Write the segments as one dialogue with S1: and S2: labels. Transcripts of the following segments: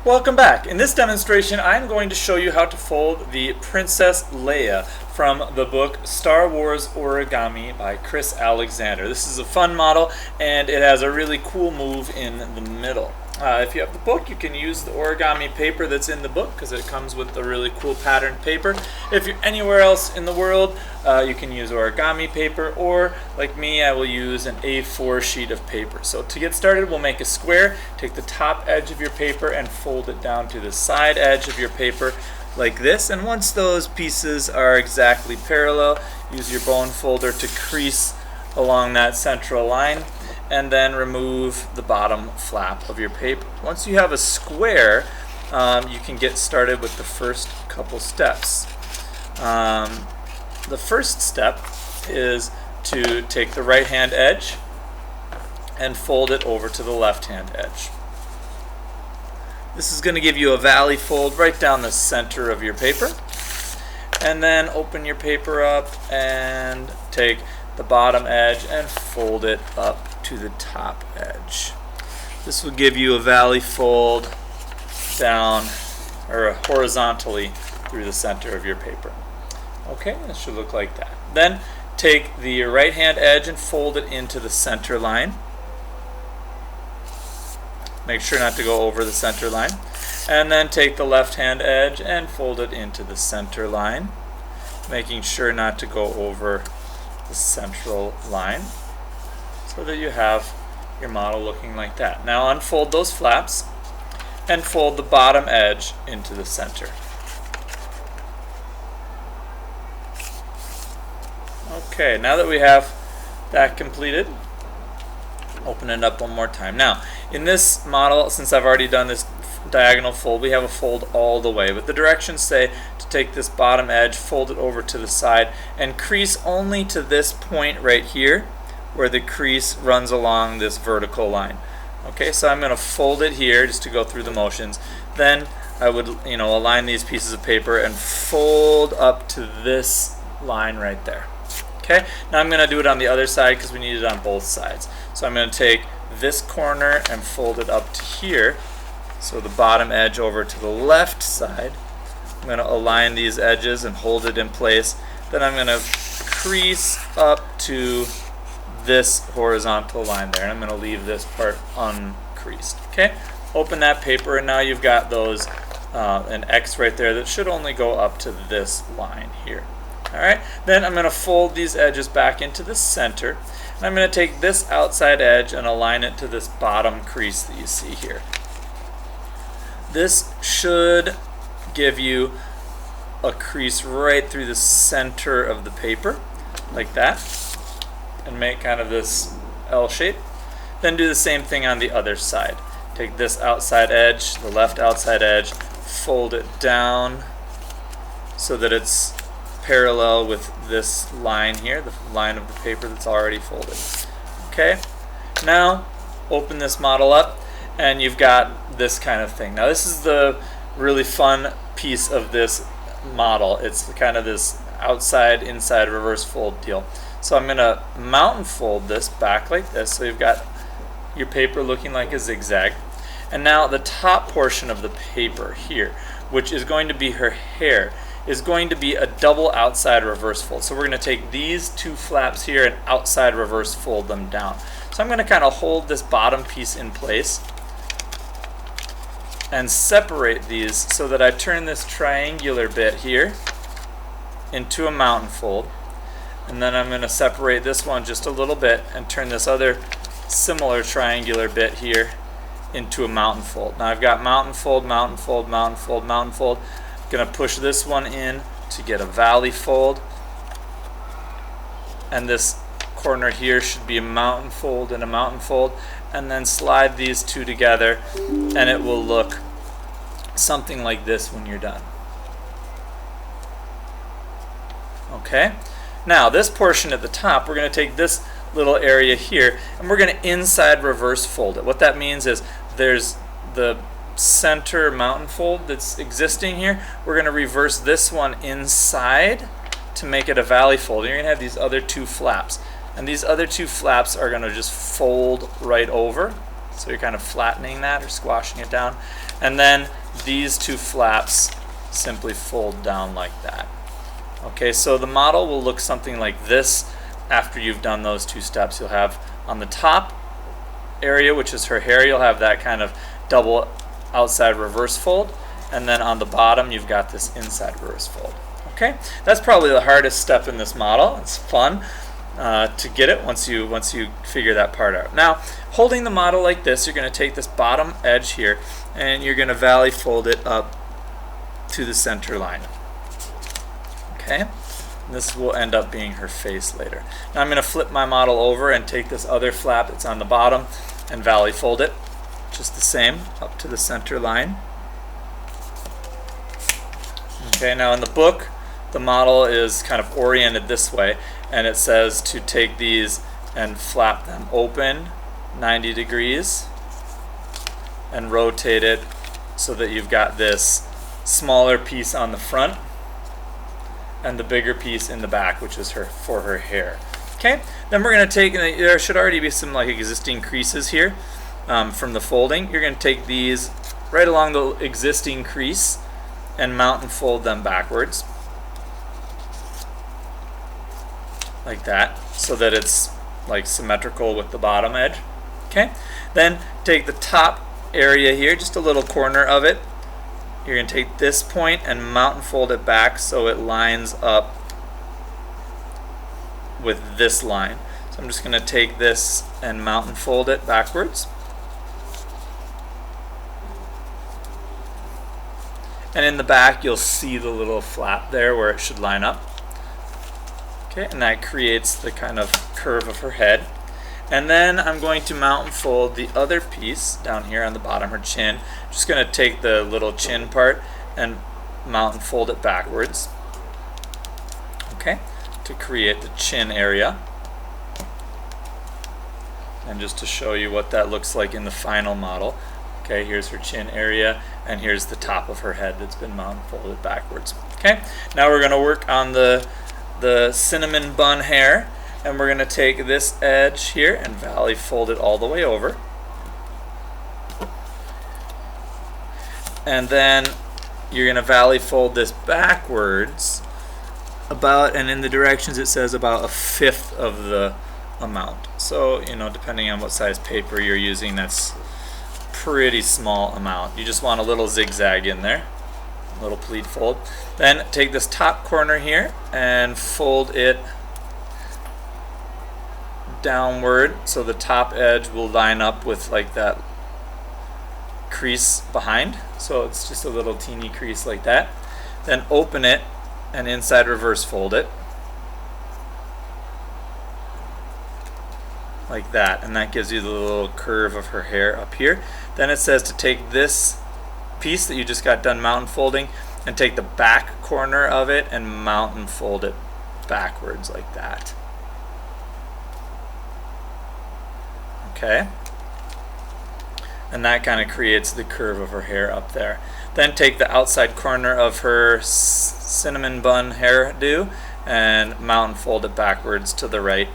S1: Welcome back. In this demonstration, I'm going to show you how to fold the Princess Leia from the book Star Wars Origami by Chris Alexander. This is a fun model, and it has a really cool move in the middle. If you have the book, you can use the origami paper that's in the book because it comes with the really cool patterned paper. If you're anywhere else in the world, you can use origami paper, or like me, I will use an A4 sheet of paper. So to get started, we'll make a square. Take the top edge of your paper and fold it down to the side edge of your paper like this. And once those pieces are exactly parallel, use your bone folder to crease along that central line, and then remove the bottom flap of your paper. Once you have a square, you can get started with the first couple steps. The first step is to take the right hand edge and fold it over to the left hand edge. This is going to give you a valley fold right down the center of your paper. And then open your paper up and take the bottom edge and fold it up to the top edge. This will give you a valley fold down or horizontally through the center of your paper. Okay, it should look like that. Then take the right hand edge and fold it into the center line. Make sure not to go over the center line. And then take the left hand edge and fold it into the center line, making sure not to go over the central line, so that you have your model looking like that. Now unfold those flaps and fold the bottom edge into the center. Okay, now that we have that completed, open it up one more time. Now, in this model, since I've already done this diagonal fold, we have a fold all the way, but the directions say to take this bottom edge, fold it over to the side, and crease only to this point right here where the crease runs along this vertical line. Okay, so I'm going to fold it here just to go through the motions. Then I would, align these pieces of paper and fold up to this line right there. Okay, now I'm going to do it on the other side because we need it on both sides. So I'm going to take this corner and fold it up to here. So the bottom edge over to the left side. I'm going to align these edges and hold it in place. Then I'm going to crease up to this horizontal line there, and I'm going to leave this part uncreased. Okay, open that paper, and now you've got those an X right there that should only go up to this line here. All right, then I'm going to fold these edges back into the center, and I'm going to take this outside edge and align it to this bottom crease that you see here. This should give you a crease right through the center of the paper, like that, and make kind of this L shape. Then do the same thing on the other side. Take this outside edge, the left outside edge, fold it down so that it's parallel with this line here, the line of the paper that's already folded. Okay, now open this model up, and you've got this kind of thing. Now this is the really fun piece of this model. It's kind of this outside, inside, reverse fold deal. So I'm going to mountain fold this back like this, so you've got your paper looking like a zigzag. And now the top portion of the paper here, which is going to be her hair, is going to be a double outside reverse fold. So we're going to take these two flaps here and outside reverse fold them down. So I'm going to kind of hold this bottom piece in place and separate these so that I turn this triangular bit here into a mountain fold. And then I'm going to separate this one just a little bit and turn this other similar triangular bit here into a mountain fold. Now I've got mountain fold, mountain fold, mountain fold, mountain fold. I'm going to push this one in to get a valley fold. And this corner here should be a mountain fold and a mountain fold. And then slide these two together, and it will look something like this when you're done. Okay, now this portion at the top, we're going to take this little area here, and we're going to inside reverse fold it. What that means is there's the center mountain fold that's existing here. We're going to reverse this one inside to make it a valley fold. You're going to have these other two flaps. And these other two flaps are going to just fold right over So you're kind of flattening that or squashing it down. And then these two flaps simply fold down like that. Okay, so the model will look something like this after you've done those two steps. You'll have on the top area, which is her hair, you'll have that kind of double outside reverse fold. And then on the bottom, you've got this inside reverse fold. Okay, that's probably the hardest step in this model. It's fun to get it once you figure that part out. Now, holding the model like this, you're going to take this bottom edge here and you're going to valley fold it up to the center line. Okay, and this will end up being her face later. Now I'm going to flip my model over and take this other flap that's on the bottom and valley fold it just the same up to the center line. Okay, now in the book, the model is kind of oriented this way, and it says to take these and flap them open 90 degrees and rotate it so that you've got this smaller piece on the front and the bigger piece in the back, which is for her hair. Okay, then we're going to take, there should already be some like existing creases here from the folding. You're going to take these right along the existing crease and mount and fold them backwards like that, so that it's like symmetrical with the bottom edge. Okay, then take the top area here, just a little corner of it. You're going to take this point and mount and fold it back so it lines up with this line. So I'm just going to take this and mount and fold it backwards. And in the back, you'll see the little flap there where it should line up. Okay, and that creates the kind of curve of her head. And then I'm going to mount and fold the other piece down here on the bottom, her chin. I'm just going to take the little chin part and mount and fold it backwards. Okay, to create the chin area. And just to show you what that looks like in the final model. Okay, here's her chin area, and here's the top of her head that's been mounted and folded backwards. Okay, now we're going to work on the cinnamon bun hair, and we're going to take this edge here and valley fold it all the way over. And then you're going to valley fold this backwards about, and in the directions it says about 1/5 of the amount. So, you know, depending on what size paper you're using, that's pretty small amount. You just want a little zigzag in there, a little pleat fold. Then take this top corner here and fold it downward so the top edge will line up with like that crease behind. So it's just a little teeny crease like that. Then open it and inside reverse fold it like that, and that gives you the little curve of her hair up here. Then it says to take this piece that you just got done mount and folding and take the back corner of it and mount and fold it backwards like that. Okay, and that kind of creates the curve of her hair up there. Then take the outside corner of her cinnamon bun hairdo and mount and fold it backwards to the right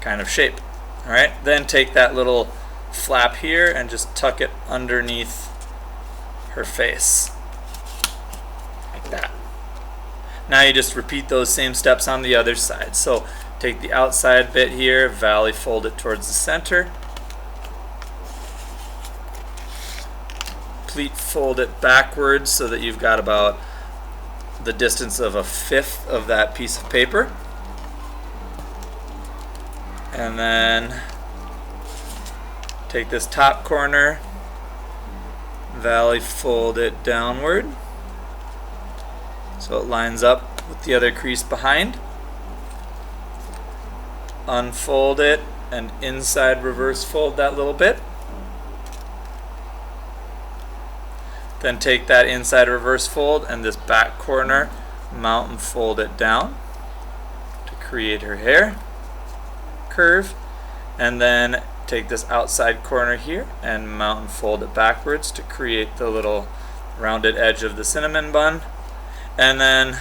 S1: kind of shape. Alright, then take that little flap here and just tuck it underneath her face like that. Now you just repeat those same steps on the other side. So take the outside bit here, valley fold it towards the center, pleat fold it backwards so that you've got about the distance of 1/5 of that piece of paper. And then take this top corner, valley fold it downward so it lines up with the other crease behind. Unfold it and inside reverse fold that little bit. Then take that inside reverse fold and this back corner, mount and fold it down to create her hair curve. And then take this outside corner here and mount and fold it backwards to create the little rounded edge of the cinnamon bun. And then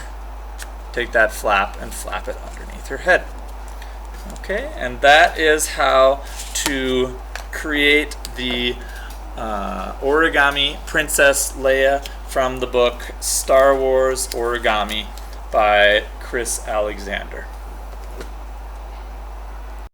S1: take that flap and flap it underneath her head. Okay, and that is how to create the Origami Princess Leia from the book Star Wars Origami by Chris Alexander.